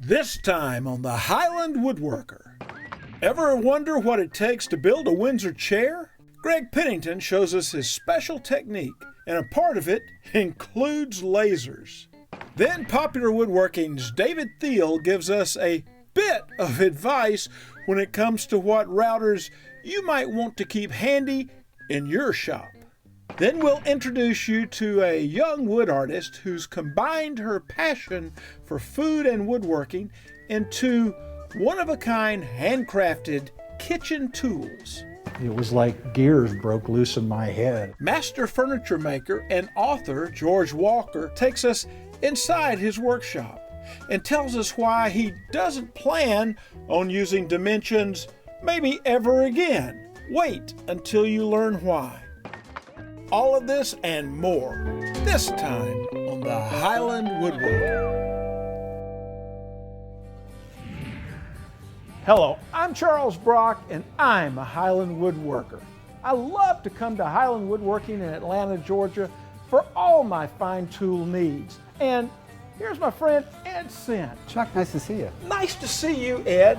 This time on the Highland Woodworker. Ever wonder what it takes to build a Windsor chair? Greg Pennington shows us his special technique, and a part of it includes lasers. Then Popular Woodworking's David Thiel gives us a bit of advice when it comes to what routers you might want to keep handy in your shop. Then we'll introduce you to a young wood artist who's combined her passion for food and woodworking into one-of-a-kind handcrafted kitchen tools. It was like gears broke loose in my head. Master furniture maker and author George Walker takes us inside his workshop and tells us why he doesn't plan on using dimensions maybe ever again. Wait until you learn why. All of this and more, this time on the Highland Woodworker. Hello, I'm Charles Brock, and I'm a Highland Woodworker. I love to come to Highland Woodworking in Atlanta, Georgia for all my fine tool needs. And here's my friend Ed Sent. Chuck, nice to see you. Nice to see you, Ed.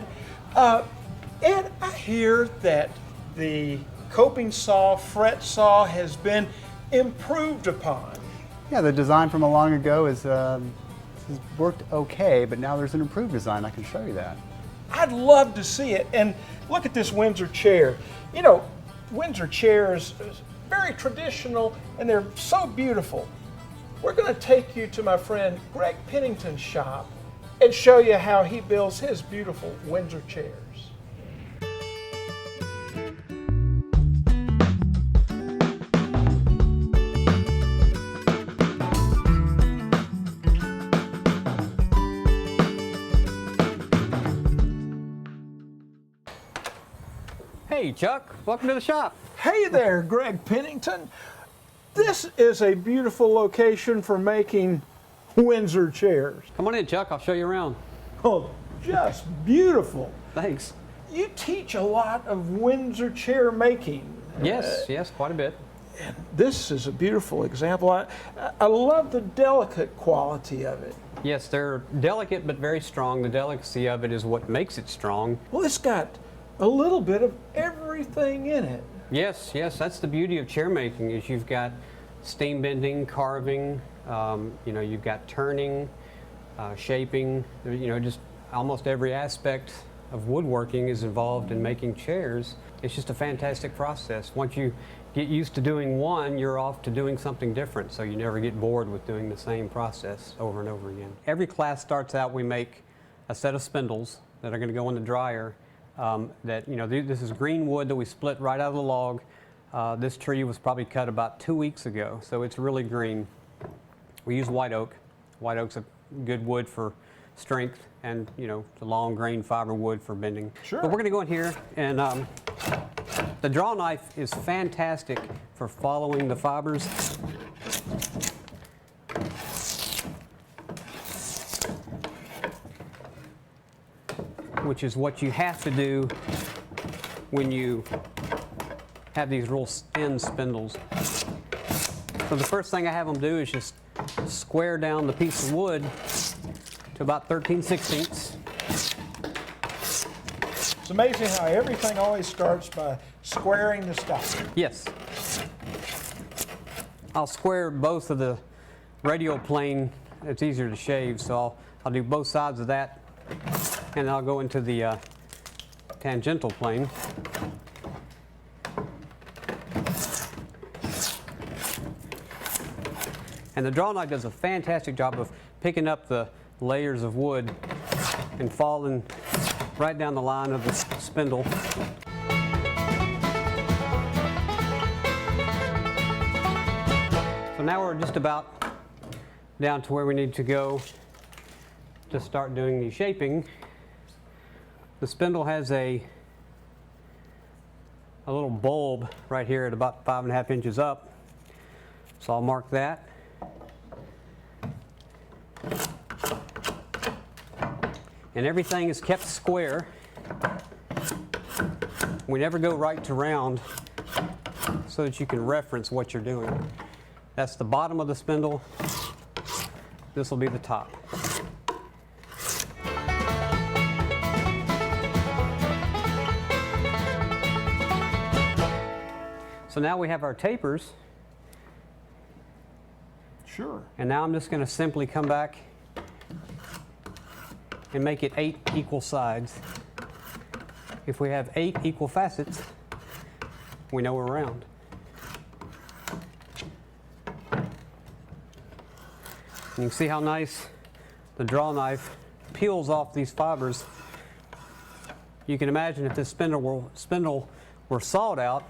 Ed, I hear that the coping saw, Fretsaw, has been improved upon. Yeah, the design from a long ago has worked okay, but now there's an improved design. I can show you that. I'd love to see it. And look at this Windsor chair. You know, Windsor chairs are very traditional and they're so beautiful. We're going to take you to my friend Greg Pennington's shop and show you how he builds his beautiful Windsor chairs. Hey Chuck, welcome to the shop. Hey there, Greg Pennington. This is a beautiful location for making Windsor chairs. Come on in, Chuck, I'll show you around. Oh, just beautiful. Thanks. You teach a lot of Windsor chair making. Yes, quite a bit. And this is a beautiful example. I love the delicate quality of it. Yes, they're delicate but very strong. The delicacy of it is what makes it strong. Well, it's got a little bit of everything in it. Yes, that's the beauty of chair making is you've got steam bending, carving, you've got turning, shaping, just almost every aspect of woodworking is involved in making chairs. It's just a fantastic process. Once you get used to doing one, you're off to doing something different, so you never get bored with doing the same process over and over again. Every class starts out, we make a set of spindles that are going to go in the dryer. This is green wood that we split right out of the log. This tree was probably cut about 2 weeks ago, so it's really green. We use white oak. White oak's a good wood for strength, and the long grain fiber wood for bending. Sure. But we're going to go in here, and the draw knife is fantastic for following the fibers. Which is what you have to do when you have these real thin spindles. So the first thing I have them do is just square down the piece of wood to about 13/16. It's amazing how everything always starts by squaring the stock. Yes. I'll square both of the radial plane. It's easier to shave, so I'll do both sides of that. And I'll go into the tangential plane. And the draw knife does a fantastic job of picking up the layers of wood and falling right down the line of the spindle. So now we're just about down to where we need to go to start doing the shaping. The spindle has a little bulb right here at about 5.5 inches up. So I'll mark that. And everything is kept square. We never go right to round so that you can reference what you're doing. That's the bottom of the spindle. This will be the top. So now we have our tapers, Sure. and now I'm just going to simply come back and make it 8 equal sides. If we have 8 equal facets, we know we're round. You can see how nice the draw knife peels off these fibers. You can imagine if this spindle were sawed out,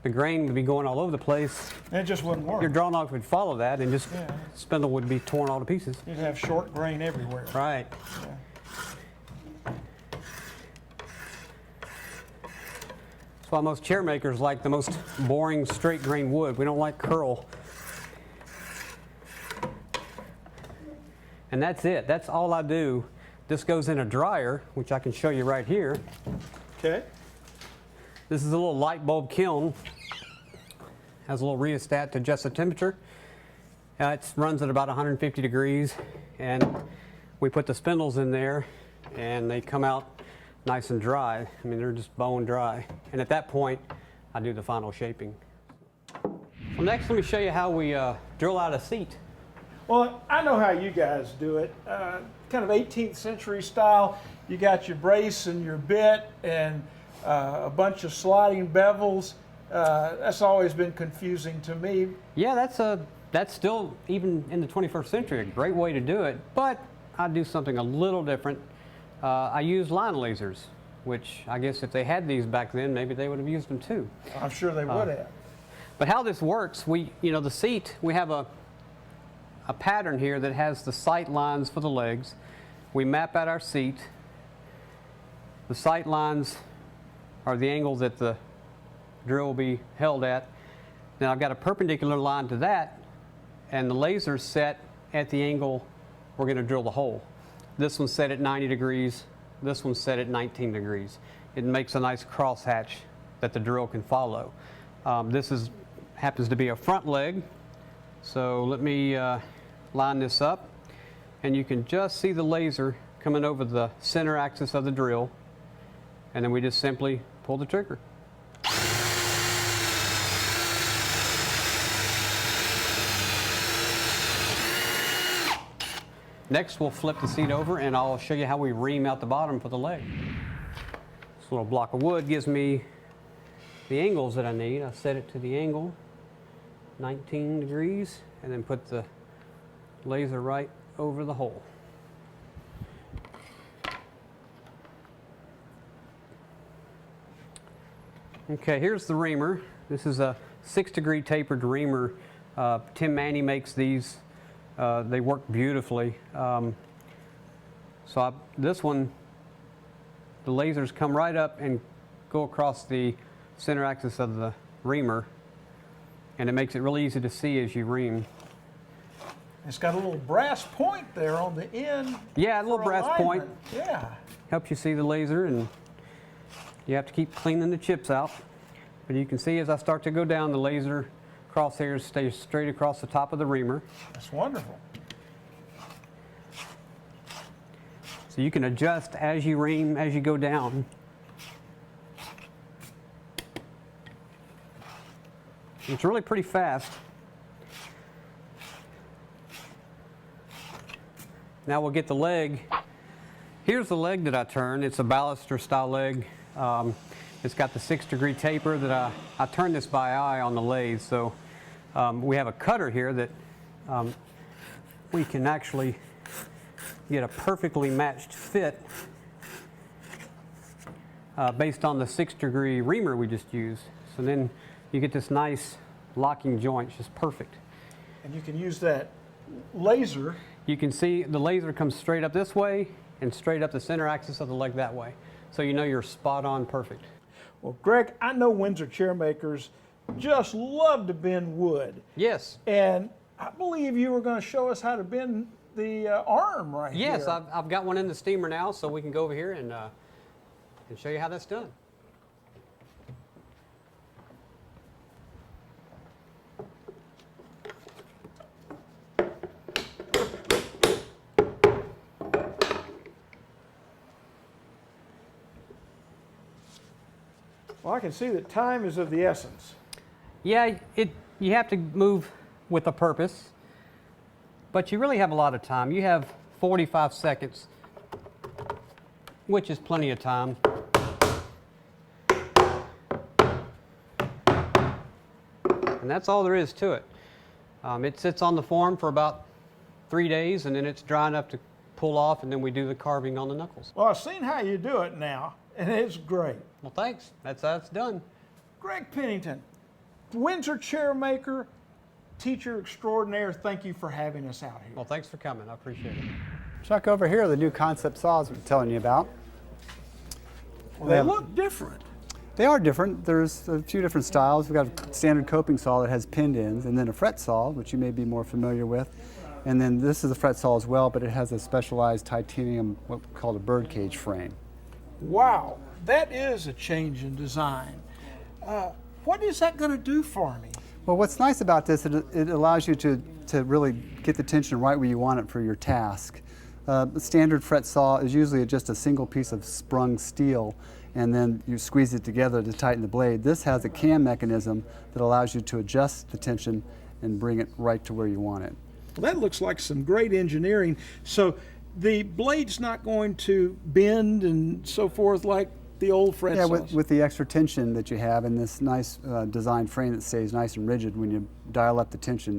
the grain would be going all over the place. And it just wouldn't work. Your draw knife would follow that, and just spindle would be torn all to pieces. You'd have short grain everywhere. Right. Yeah. That's why most chair makers like the most boring straight grain wood. We don't like curl. And that's it. That's all I do. This goes in a dryer, which I can show you right here. Okay. This is a little light bulb kiln. Has a little rheostat to adjust the temperature. It runs at about 150 degrees, and we put the spindles in there, and they come out nice and dry. I mean, they're just bone dry. And at that point, I do the final shaping. So next, let me show you how we drill out a seat. Well, I know how you guys do it. Kind of 18th century style. You got your brace and your bit and a bunch of sliding bevels. That's always been confusing to me. Yeah, that's still, even in the 21st century, a great way to do it. But I do something a little different. I use line lasers, which I guess if they had these back then, maybe they would have used them too. I'm sure they would have. But how this works, the seat, we have a pattern here that has the sight lines for the legs. We map out our seat. The sight lines are the angle that the drill will be held at. Then I've got a perpendicular line to that, and the laser's set at the angle we're going to drill the hole. This one's set at 90 degrees. This one's set at 19 degrees. It makes a nice crosshatch that the drill can follow. This happens to be a front leg. So let me line this up, and you can just see the laser coming over the center axis of the drill, and then we just simply pull the trigger. Next, we'll flip the seat over, and I'll show you how we ream out the bottom for the leg. This little block of wood gives me the angles that I need. I set it to the angle, 19 degrees, and then put the laser right over the hole. Okay, here's the reamer. This is a 6-degree tapered reamer. Tim Manny makes these. They work beautifully. This one, the lasers come right up and go across the center axis of the reamer, and it makes it really easy to see as you ream. It's got a little brass point there on the end. Yeah, a little brass point. Yeah. Helps you see the laser, and you have to keep cleaning the chips out. But you can see as I start to go down, the laser crosshairs stay straight across the top of the reamer. That's wonderful. So you can adjust as you ream, as you go down. It's really pretty fast. Now we'll get the leg. Here's the leg that I turn. It's a baluster style leg. It's got the 6-degree taper that I turn this by eye on the lathe. So we have a cutter here that we can actually get a perfectly matched fit based on the 6-degree reamer we just used. So then you get this nice locking joint, it's just perfect. And you can use that laser. You can see the laser comes straight up this way and straight up the center axis of the leg that way. So you know you're spot on perfect. Well, Greg, I know Windsor Chairmakers just love to bend wood. Yes. And I believe you were going to show us how to bend the arm right here. Yes, I've got one in the steamer now, so we can go over here and show you how that's done. Well, I can see that time is of the essence. Yeah, you have to move with a purpose, but you really have a lot of time. You have 45 seconds, which is plenty of time. And that's all there is to it. It sits on the form for about 3 days, and then it's dry enough to pull off, and then we do the carving on the knuckles. Well, I've seen how you do it now, and it's great. Well, thanks. That's how it's done. Greg Pennington, Windsor Chairmaker, teacher extraordinaire, thank you for having us out here. Well, thanks for coming. I appreciate it. Chuck, over here are the new concept saws we're telling you about. Well, they look different. They are different. There's a few different styles. We've got a standard coping saw that has pinned ends, and then a Fretsaw, which you may be more familiar with. And then this is a Fretsaw as well, but it has a specialized titanium, what we call a birdcage frame. Wow, that is a change in design. What is that going to do for me? Well, what's nice about this, it allows you to really get the tension right where you want it for your task. The standard Fretsaw is usually just a single piece of sprung steel, and then you squeeze it together to tighten the blade. This has a cam mechanism that allows you to adjust the tension and bring it right to where you want it. Well, that looks like some great engineering. So the blade's not going to bend and so forth like the old Fretsaws? Yeah, with the extra tension that you have and this nice design frame that stays nice and rigid, when you dial up the tension,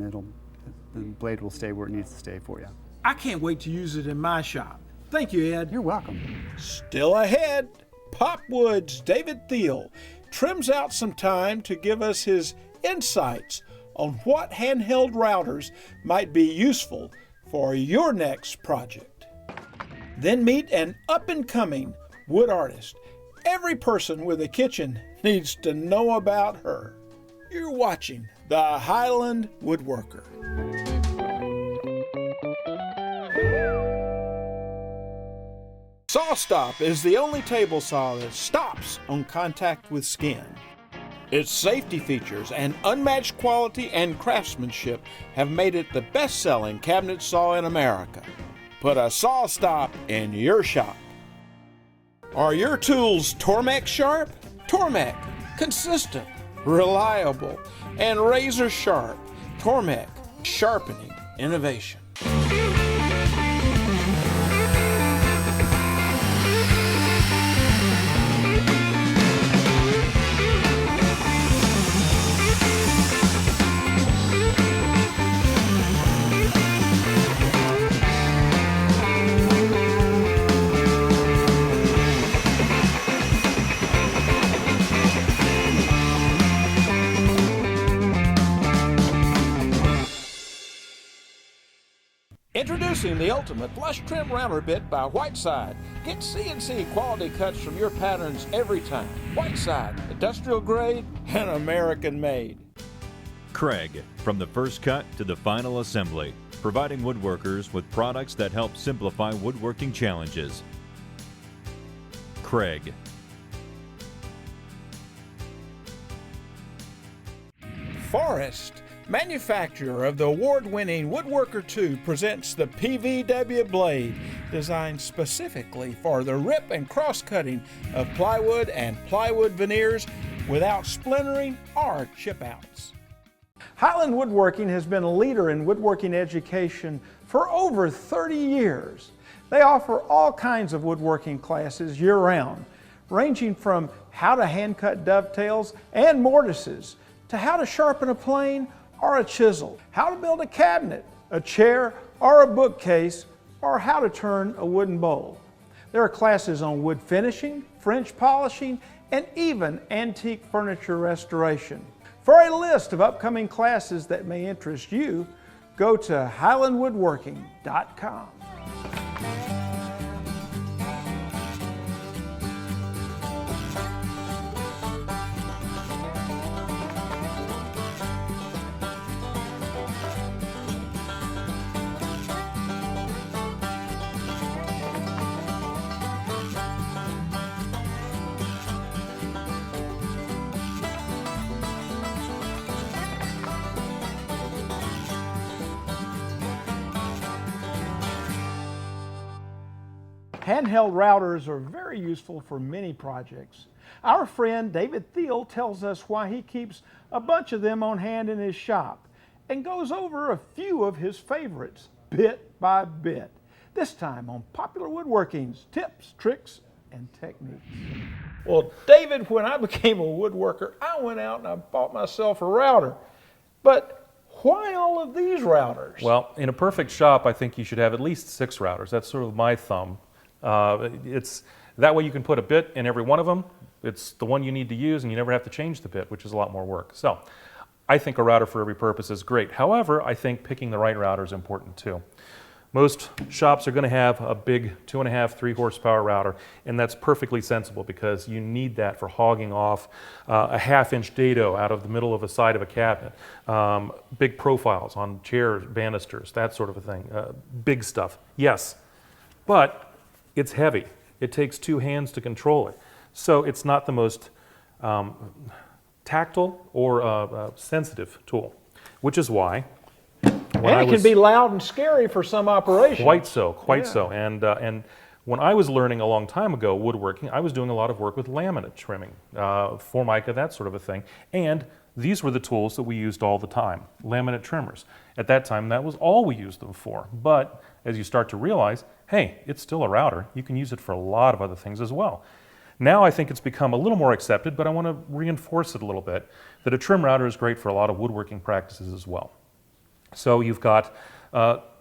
the blade will stay where it needs to stay for you. I can't wait to use it in my shop. Thank you, Ed. You're welcome. Still ahead, PopWood's David Thiel trims out some time to give us his insights on what handheld routers might be useful for your next project. Then meet an up-and-coming wood artist. Every person with a kitchen needs to know about her. You're watching the Highland Woodworker. SawStop is the only table saw that stops on contact with skin. Its safety features and unmatched quality and craftsmanship have made it the best-selling cabinet saw in America. Put a SawStop in your shop. Are your tools Tormek sharp? Tormek, consistent, reliable, and razor sharp. Tormek, sharpening innovation. Introducing the ultimate flush trim router bit by Whiteside. Get CNC quality cuts from your patterns every time. Whiteside, industrial grade and American made. Craig, from the first cut to the final assembly, providing woodworkers with products that help simplify woodworking challenges. Craig. Forrest, manufacturer of the award-winning Woodworker 2, presents the PVW blade, designed specifically for the rip and cross-cutting of plywood and plywood veneers without splintering or chip-outs. Highland Woodworking has been a leader in woodworking education for over 30 years. They offer all kinds of woodworking classes year-round, ranging from how to hand-cut dovetails and mortises, to how to sharpen a plane or a chisel, how to build a cabinet, a chair, or a bookcase, or how to turn a wooden bowl. There are classes on wood finishing, French polishing, and even antique furniture restoration. For a list of upcoming classes that may interest you, go to highlandwoodworking.com. Handheld routers are very useful for many projects. Our friend David Thiel tells us why he keeps a bunch of them on hand in his shop and goes over a few of his favorites, bit by bit. This time on Popular Woodworking's Tips, Tricks, and Techniques. Well, David, when I became a woodworker, I went out and I bought myself a router. But why all of these routers? Well, in a perfect shop, I think you should have at least 6 routers. That's sort of my thumb. It's that way you can put a bit in every one of them. It's the one you need to use and you never have to change the bit, which is a lot more work. So I think a router for every purpose is great. However, I think picking the right router is important too. Most shops are going to have a big 2.5, 3 horsepower router, and that's perfectly sensible because you need that for hogging off a 1/2-inch dado out of the middle of a side of a cabinet, big profiles on chairs, banisters, that sort of a thing, big stuff. Yes, but it's heavy. It takes 2 hands to control it. So it's not the most tactile or sensitive tool, which is why it can be loud and scary for some operations. Quite so. And when I was learning a long time ago woodworking, I was doing a lot of work with laminate trimming, formica, that sort of a thing. And these were the tools that we used all the time, laminate trimmers. At that time, that was all we used them for. But as you start to realize, hey, it's still a router. You can use it for a lot of other things as well. Now I think it's become a little more accepted, but I want to reinforce it a little bit, that a trim router is great for a lot of woodworking practices as well. So you've got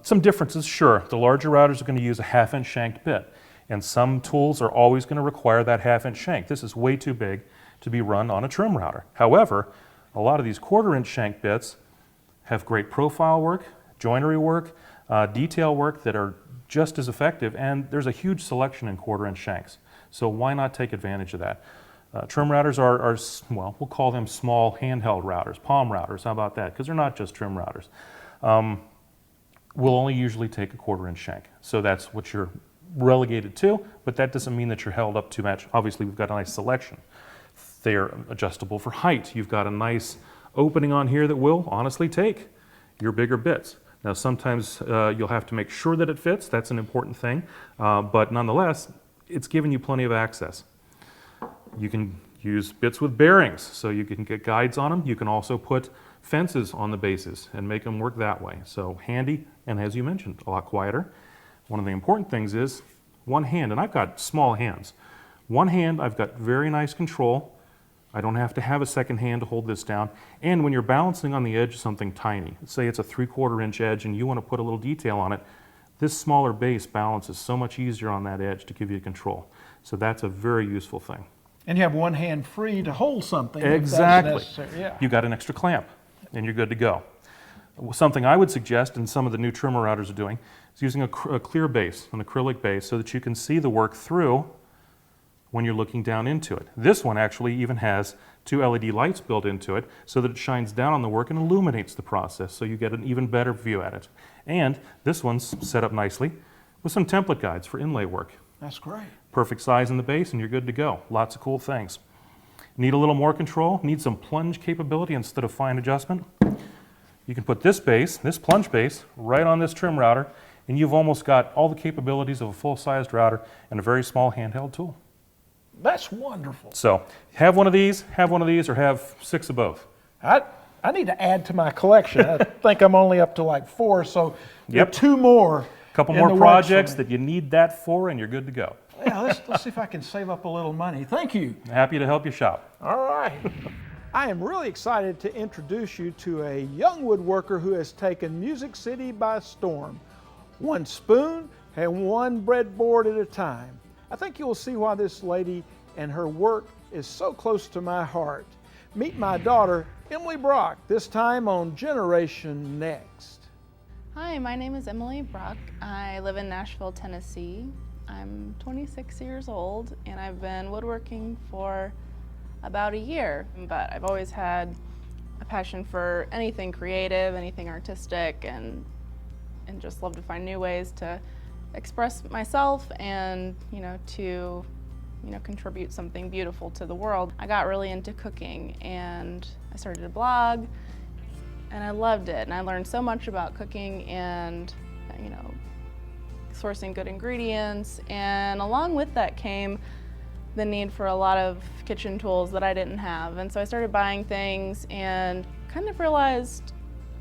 some differences, sure. The larger routers are going to use a 1/2-inch shanked bit, and some tools are always going to require that 1/2-inch shank. This is way too big to be run on a trim router. However, a lot of these 1/4-inch shank bits have great profile work, joinery work, detail work that are just as effective, and there's a huge selection in 1/4-inch shanks. So why not take advantage of that? Trim routers are, well, we'll call them small handheld routers, palm routers, how about that? Because they're not just trim routers. Will only usually take a 1/4-inch shank. So that's what you're relegated to, but that doesn't mean that you're held up too much. Obviously, we've got a nice selection. They're adjustable for height. You've got a nice opening on here that will honestly take your bigger bits. Now, sometimes you'll have to make sure that it fits. That's an important thing. But nonetheless, it's giving you plenty of access. You can use bits with bearings, so you can get guides on them. You can also put fences on the bases and make them work that way. So handy, and as you mentioned, a lot quieter. One of the important things is one hand, and I've got small hands. One hand, I've got very nice control. I don't have to have a second hand to hold this down. And when you're balancing on the edge of something tiny, say it's a 3/4-inch edge and you want to put a little detail on it, this smaller base balances so much easier on that edge to give you control. So that's a very useful thing. And you have one hand free to hold something. Exactly. If that's necessary. Yeah. You got an extra clamp and you're good to go. Something I would suggest, and some of the new trimmer routers are doing, is using a clear base, an acrylic base, so that you can see the work through when you're looking down into it. This one actually even has 2 LED lights built into it so that it shines down on the work and illuminates the process, so you get an even better view at it. And this one's set up nicely with some template guides for inlay work. That's great. Perfect size in the base and you're good to go. Lots of cool things. Need a little more control? Need some plunge capability instead of fine adjustment? You can put this base, this plunge base, right on this trim router, and you've almost got all the capabilities of a full-sized router and a very small handheld tool. That's wonderful. So have one of these, or have 6 of both. I need to add to my collection. I think I'm only up to like 4, so Yep. 2 more. Couple more projects that you need that for, and you're good to go. Yeah, let's see if I can save up a little money. Thank you. Happy to help you shop. All right. I am really excited to introduce you to a young woodworker who has taken Music City by storm, one spoon and one breadboard at a time. I think you'll see why this lady and her work is so close to my heart. Meet my daughter, Emily Brock, this time on Generation Next. Hi, my name is Emily Brock. I live in Nashville, Tennessee. I'm 26 years old and I've been woodworking for about a year, but I've always had a passion for anything creative, anything artistic, and just love to find new ways to express myself and, to contribute something beautiful to the world. I got really into cooking and I started a blog and I loved it, and I learned so much about cooking and sourcing good ingredients, and along with that came the need for a lot of kitchen tools that I didn't have. And so I started buying things and kind of realized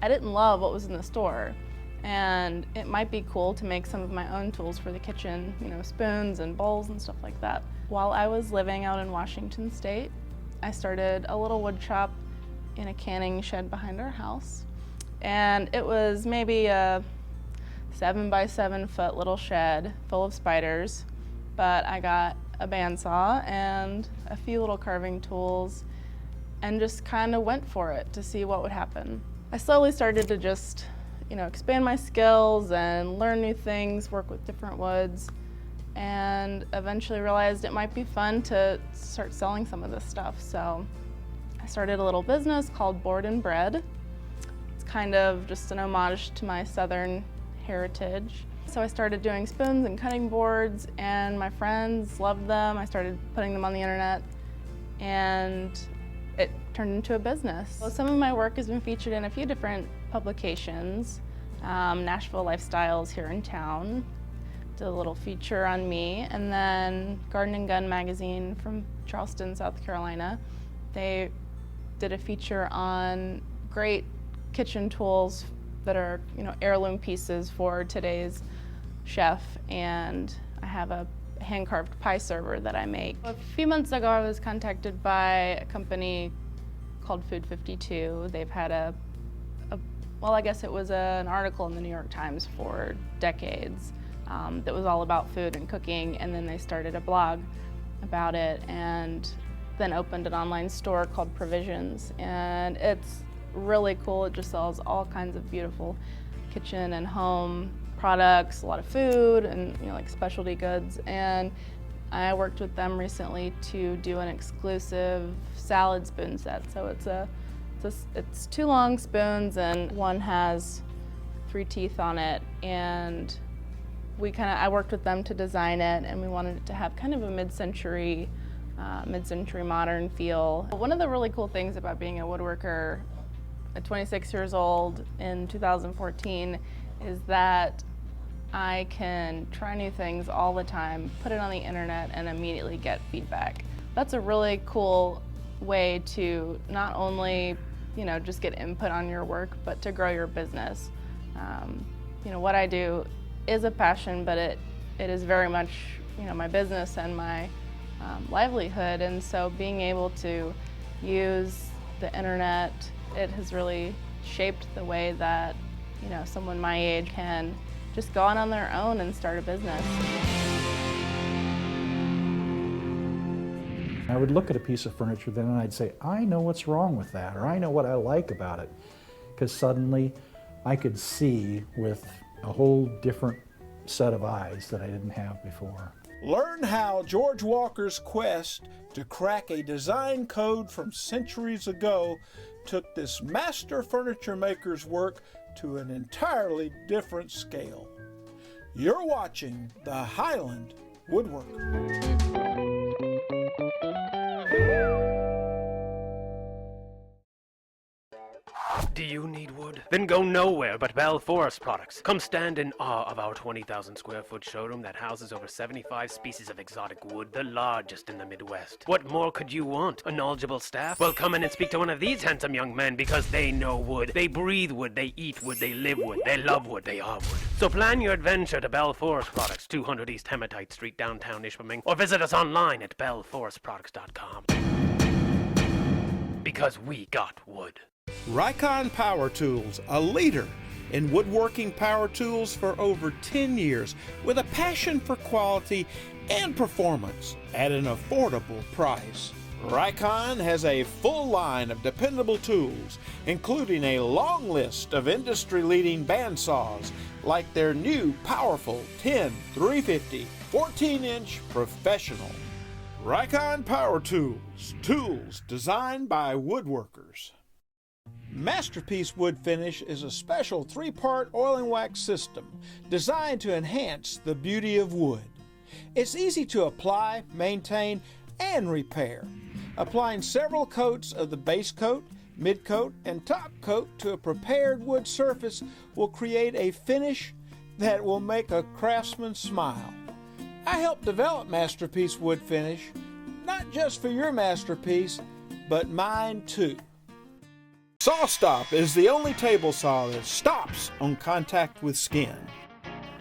I didn't love what was in the store. And it might be cool to make some of my own tools for the kitchen, you know, spoons and bowls and stuff like that. While I was living out in Washington State, I started a little wood shop in a canning shed behind our house. And it was maybe a 7 by 7 foot little shed full of spiders, but I got a bandsaw and a few little carving tools and just kind of went for it to see what would happen. I slowly started to just, you know, expand my skills and learn new things, work with different woods, and eventually realized it might be fun to start selling some of this stuff. So I started a little business called Board and Bread. It's kind of just an homage to my Southern heritage. So I started doing spoons and cutting boards, and my friends loved them. I started putting them on the internet, and it turned into a business. So some of my work has been featured in a few different publications. Nashville Lifestyles here in town did a little feature on me, and then Garden and Gun magazine from Charleston, South Carolina, they did a feature on great kitchen tools that are, you know, heirloom pieces for today's chef, and I have a hand-carved pie server that I make. A few months ago, I was contacted by a company called Food 52. They've had well, I guess it was an article in the New York Times for decades that was all about food and cooking, and then they started a blog about it, and then opened an online store called Provisions, and it's really cool. It just sells all kinds of beautiful kitchen and home products, a lot of food, and, you know, like specialty goods. And I worked with them recently to do an exclusive salad spoon set. So it's 2 long spoons, and one has 3 teeth on it. And I worked with them to design it, and we wanted it to have kind of a mid-century modern feel. One of the really cool things about being a woodworker at 26 years old in 2014 is that I can try new things all the time, put it on the internet, and immediately get feedback. That's a really cool way to not only, you know, just get input on your work, but to grow your business. You know, what I do is a passion, but it is very much, you know, my business and my livelihood. And so being able to use the internet, it has really shaped the way that, you know, someone my age can just go on their own and start a business. I would look at a piece of furniture then and I'd say, I know what's wrong with that, or I know what I like about it. Because suddenly I could see with a whole different set of eyes that I didn't have before. Learn how George Walker's quest to crack a design code from centuries ago took this master furniture maker's work to an entirely different scale. You're watching the Highland Woodworker. Do you need wood? Then go nowhere but Bell Forest Products. Come stand in awe of our 20,000 square foot showroom that houses over 75 species of exotic wood, the largest in the Midwest. What more could you want? A knowledgeable staff? Well, come in and speak to one of these handsome young men, because they know wood. They breathe wood, they eat wood, they live wood, they love wood, they are wood. So plan your adventure to Bell Forest Products, 200 East Hematite Street, downtown Ishpeming, or visit us online at bellforestproducts.com. Because we got wood. Rikon Power Tools, a leader in woodworking power tools for over 10 years, with a passion for quality and performance at an affordable price. Rikon has a full line of dependable tools, including a long list of industry-leading bandsaws, like their new powerful 10-350 14-inch Professional. Rikon Power Tools, tools designed by woodworkers. Masterpiece Wood Finish is a special 3-part oil and wax system designed to enhance the beauty of wood. It's easy to apply, maintain, and repair. Applying several coats of the base coat, mid coat, and top coat to a prepared wood surface will create a finish that will make a craftsman smile. I helped develop Masterpiece Wood Finish, not just for your masterpiece, but mine too. SawStop is the only table saw that stops on contact with skin.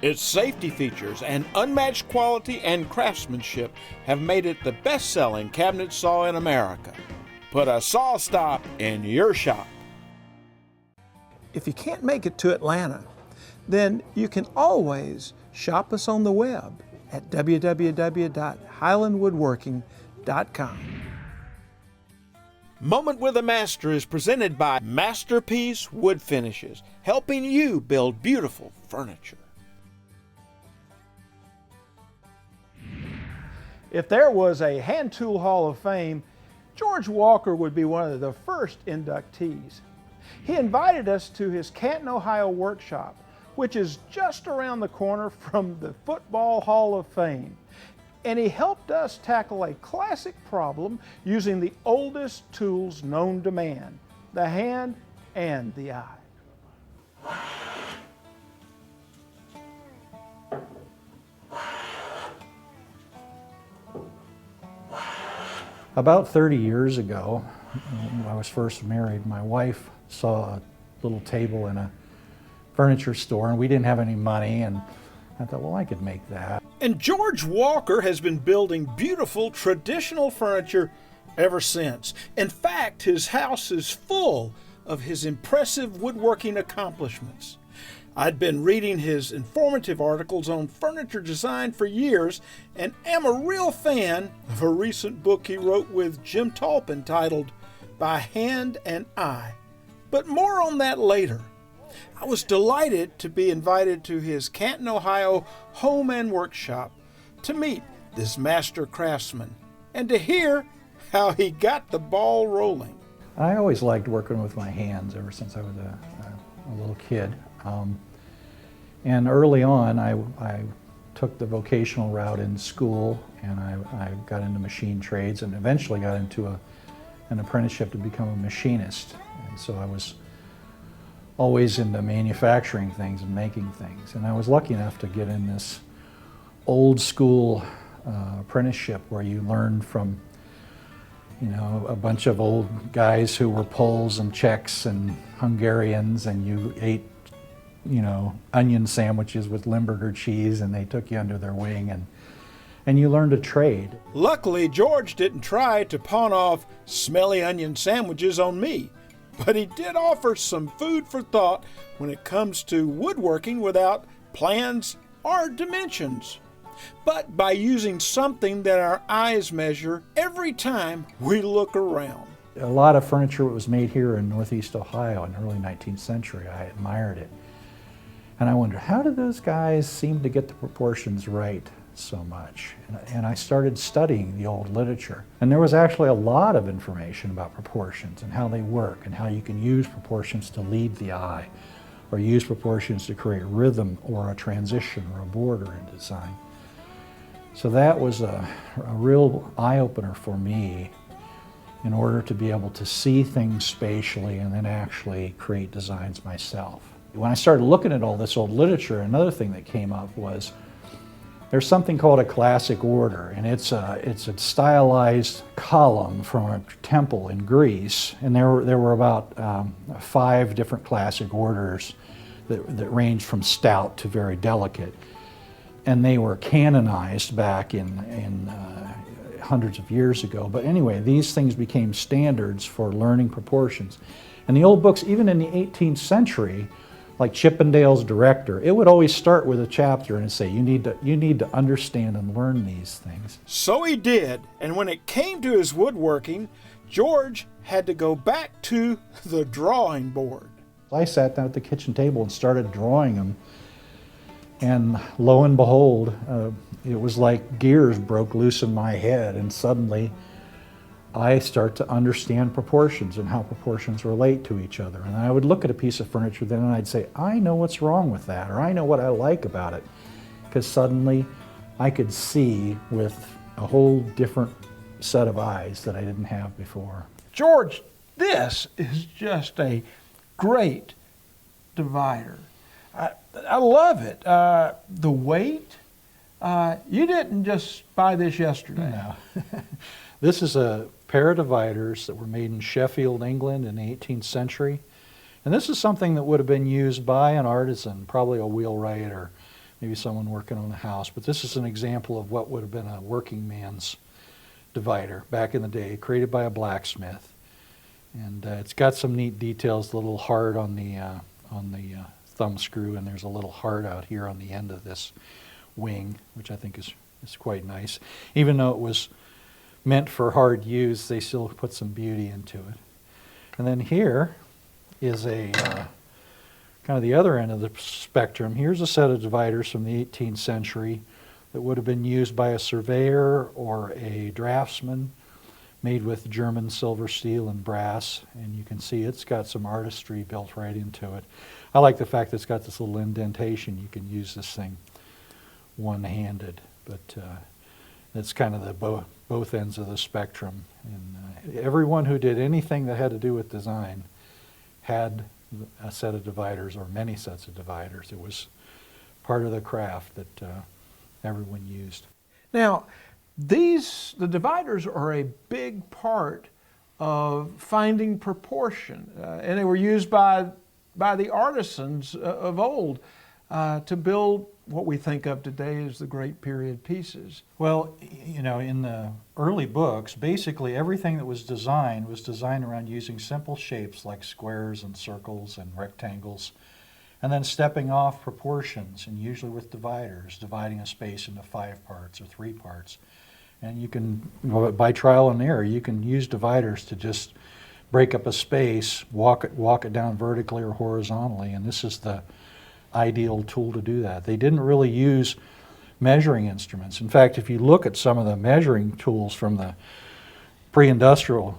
Its safety features and unmatched quality and craftsmanship have made it the best-selling cabinet saw in America. Put a SawStop in your shop. If you can't make it to Atlanta, then you can always shop us on the web at www.highlandwoodworking.com. Moment with a Master is presented by Masterpiece Wood Finishes, helping you build beautiful furniture. If there was a Hand Tool Hall of Fame, George Walker would be one of the first inductees. He invited us to his Canton, Ohio workshop, which is just around the corner from the Football Hall of Fame. And he helped us tackle a classic problem using the oldest tools known to man, the hand and the eye. About 30 years ago, when I was first married, my wife saw a little table in a furniture store, and we didn't have any money, and I thought, well, I could make that. And George Walker has been building beautiful traditional furniture ever since. In fact, his house is full of his impressive woodworking accomplishments. I'd been reading his informative articles on furniture design for years and am a real fan of a recent book he wrote with Jim Talpin titled By Hand and Eye. But more on that later. I was delighted to be invited to his Canton, Ohio home and workshop to meet this master craftsman and to hear how he got the ball rolling. I always liked working with my hands ever since I was a little kid. And early on, I took the vocational route in school, and I got into machine trades and eventually got into an apprenticeship to become a machinist. And so I was always into manufacturing things and making things. And I was lucky enough to get in this old school apprenticeship where you learn from, you know, a bunch of old guys who were Poles and Czechs and Hungarians, and you ate, you know, onion sandwiches with Limburger cheese, and they took you under their wing, and you learned a trade. Luckily, George didn't try to pawn off smelly onion sandwiches on me, but he did offer some food for thought when it comes to woodworking without plans or dimensions, but by using something that our eyes measure every time we look around. A lot of furniture was made here in Northeast Ohio in the early 19th century. I admired it. And I wondered, how did those guys seem to get the proportions right so much? And I started studying the old literature. And there was actually a lot of information about proportions and how they work and how you can use proportions to lead the eye or use proportions to create rhythm or a transition or a border in design. So that was a real eye-opener for me in order to be able to see things spatially and then actually create designs myself. When I started looking at all this old literature, another thing that came up was there's something called a classic order, and it's a stylized column from a temple in Greece, and there were about 5 different classic orders that ranged from stout to very delicate, and they were canonized back in hundreds of years ago. But anyway, these things became standards for learning proportions. And the old books, even in the 18th century, like Chippendale's Director, it would always start with a chapter and say, you need to understand and learn these things. So he did, and when it came to his woodworking, George had to go back to the drawing board. I sat down at the kitchen table and started drawing them, and lo and behold, it was like gears broke loose in my head, and suddenly I start to understand proportions and how proportions relate to each other. And I would look at a piece of furniture then and I'd say, I know what's wrong with that, or I know what I like about it. Because suddenly I could see with a whole different set of eyes that I didn't have before. George, this is just a great divider. I love it. The weight. You didn't just buy this yesterday. No. This is a pair of dividers that were made in Sheffield, England in the 18th century. And this is something that would have been used by an artisan, probably a wheelwright or maybe someone working on a house. But this is an example of what would have been a working man's divider back in the day, created by a blacksmith. And it's got some neat details, a little heart on the thumb screw, and there's a little heart out here on the end of this wing, which I think is quite nice. Even though it was meant for hard use, they still put some beauty into it. And then here is a kind of the other end of the spectrum. Here's a set of dividers from the 18th century that would have been used by a surveyor or a draftsman, made with German silver steel and brass. And you can see it's got some artistry built right into it. I like the fact that it's got this little indentation. You can use this thing one-handed, but it's kind of the both ends of the spectrum. And everyone who did anything that had to do with design had a set of dividers or many sets of dividers. It was part of the craft that everyone used. Now, the dividers are a big part of finding proportion, and they were used by the artisans of old to build what we think of today as the great period pieces. Well, you know, in the early books, basically everything that was designed around using simple shapes like squares and circles and rectangles, and then stepping off proportions, and usually with dividers, dividing a space into 5 parts or 3 parts. And you can, by trial and error, you can use dividers to just break up a space, walk it down vertically or horizontally, and this is the ideal tool to do that. They didn't really use measuring instruments. In fact, if you look at some of the measuring tools from the pre-industrial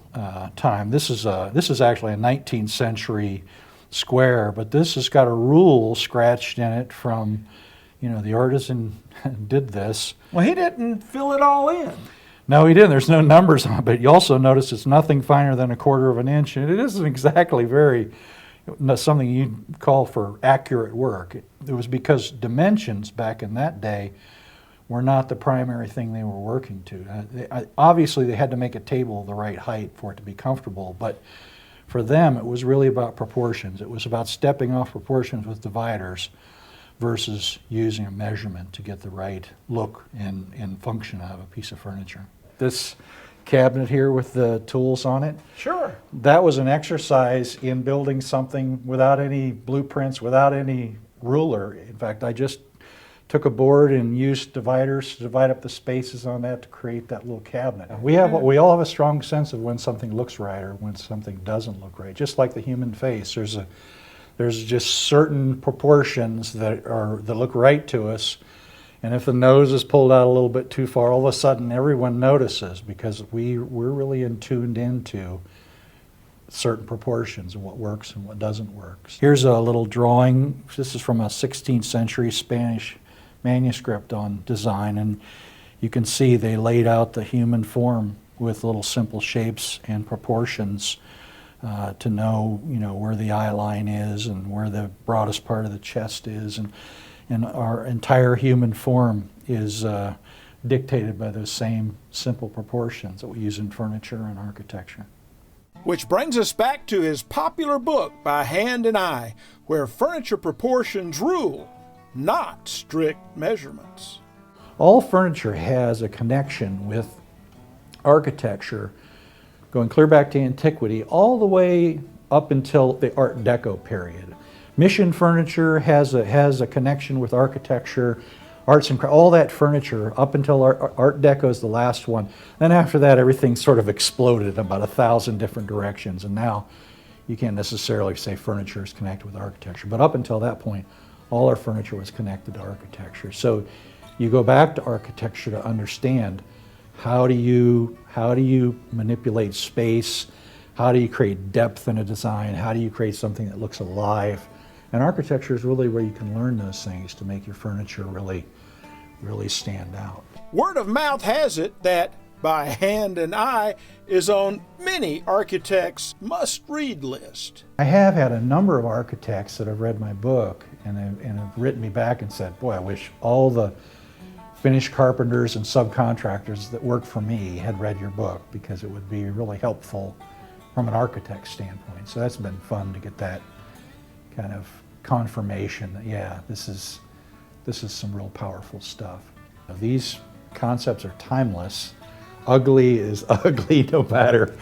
time, this is actually a 19th century square, but this has got a rule scratched in it from, you know, the artisan did this. Well, he didn't fill it all in. No, he didn't. There's no numbers on it, but you also notice it's nothing finer than 1/4 of an inch, and it isn't exactly something you'd call for accurate work. It was because dimensions back in that day were not the primary thing they were working to. Obviously, they had to make a table the right height for it to be comfortable, but for them, it was really about proportions. It was about stepping off proportions with dividers versus using a measurement to get the right look and function out of a piece of furniture. This cabinet here with the tools on it, Sure. that was an exercise in building something without any blueprints, without any ruler. In fact, I just took a board and used dividers to divide up the spaces on that to create that little cabinet. We all have a strong sense of when something looks right or when something doesn't look right. Just like the human face, there's just certain proportions that look right to us. And if the nose is pulled out a little bit too far, all of a sudden everyone notices, because we're really tuned into certain proportions and what works and what doesn't work. Here's a little drawing. This is from a 16th century Spanish manuscript on design, and you can see they laid out the human form with little simple shapes and proportions to know, you know, where the eye line is and where the broadest part of the chest is, and our entire human form is dictated by those same simple proportions that we use in furniture and architecture. Which brings us back to his popular book, By Hand and Eye, where furniture proportions rule, not strict measurements. All furniture has a connection with architecture going clear back to antiquity all the way up until the Art Deco period. Mission furniture has a connection with architecture, arts and crafts, all that furniture up until Art Deco is the last one. Then after that, everything sort of exploded about 1,000 different directions, and now you can't necessarily say furniture is connected with architecture, but up until that point, all our furniture was connected to architecture. So you go back to architecture to understand how do you manipulate space, how do you create depth in a design, how do you create something that looks alive. And architecture is really where you can learn those things to make your furniture really stand out. Word of mouth has it that By Hand and Eye is on many architects' must-read list. I have had a number of architects that have read my book and have written me back and said, boy, I wish all the finished carpenters and subcontractors that work for me had read your book, because it would be really helpful from an architect's standpoint. So that's been fun to get that kind of confirmation that, yeah, this is some real powerful stuff. These concepts are timeless. Ugly is ugly no matter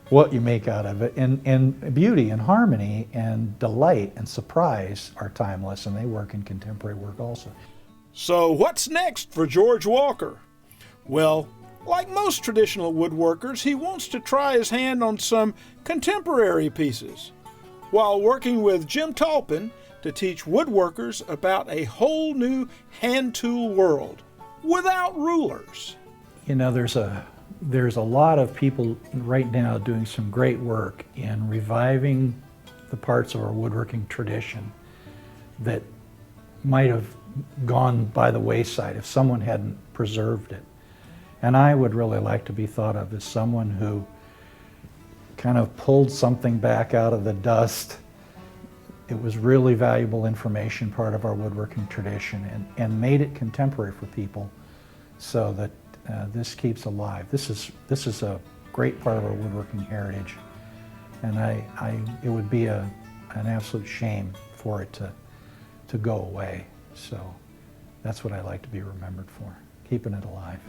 what you make out of it. And beauty and harmony and delight and surprise are timeless, and they work in contemporary work also. So what's next for George Walker? Well, like most traditional woodworkers, he wants to try his hand on some contemporary pieces, while working with Jim Talpin to teach woodworkers about a whole new hand tool world without rulers. You know, there's a lot of people right now doing some great work in reviving the parts of our woodworking tradition that might have gone by the wayside if someone hadn't preserved it. And I would really like to be thought of as someone who kind of pulled something back out of the dust. It was really valuable information, part of our woodworking tradition, and made it contemporary for people so that this keeps alive. This is a great part of our woodworking heritage, and it would be an absolute shame for it to go away. So that's what I like to be remembered for, keeping it alive.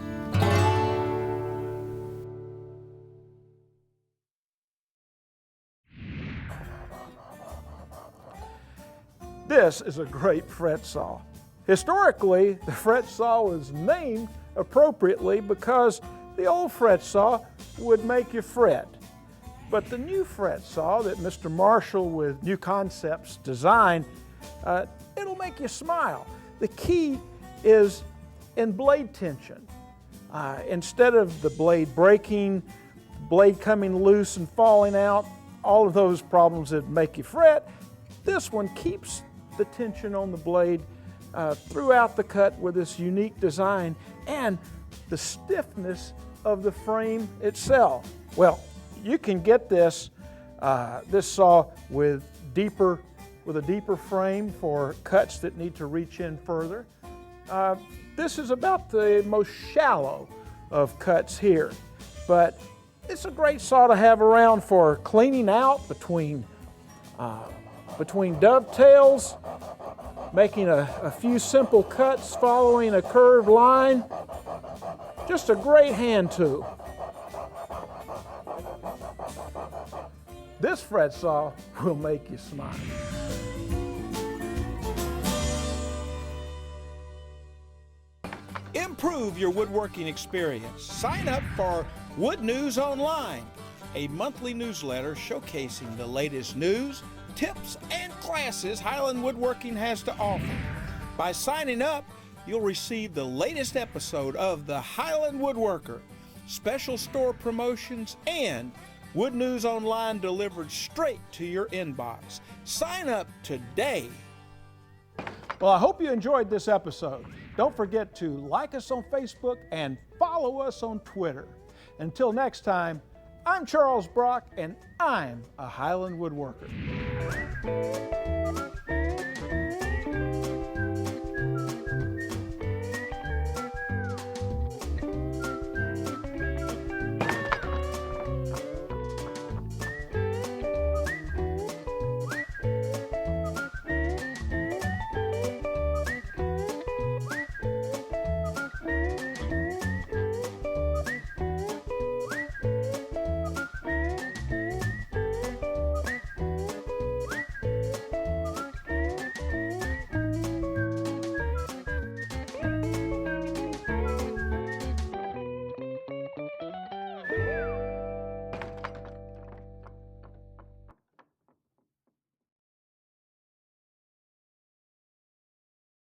This is a great Fretsaw. Historically, the Fretsaw was named appropriately because the old Fretsaw would make you fret. But the new Fretsaw that Mr. Marshall with New Concepts designed, it'll make you smile. The key is in blade tension. Instead of the blade breaking, blade coming loose and falling out, all of those problems that make you fret, this one keeps the tension on the blade throughout the cut with this unique design and the stiffness of the frame itself. Well, you can get this saw with a deeper frame for cuts that need to reach in further. This is about the most shallow of cuts here, but it's a great saw to have around for cleaning out between dovetails, making a few simple cuts following a curved line. Just a great hand tool. This Fretsaw will make you smile. Improve your woodworking experience. Sign up for Wood News Online, a monthly newsletter showcasing the latest news, tips, and classes Highland Woodworking has to offer. By signing up, you'll receive the latest episode of the Highland Woodworker, special store promotions, and Wood News Online delivered straight to your inbox. Sign up today. Well, I hope you enjoyed this episode. Don't forget to like us on Facebook and follow us on Twitter. Until next time, I'm Charles Brock, and I'm a Highland Woodworker.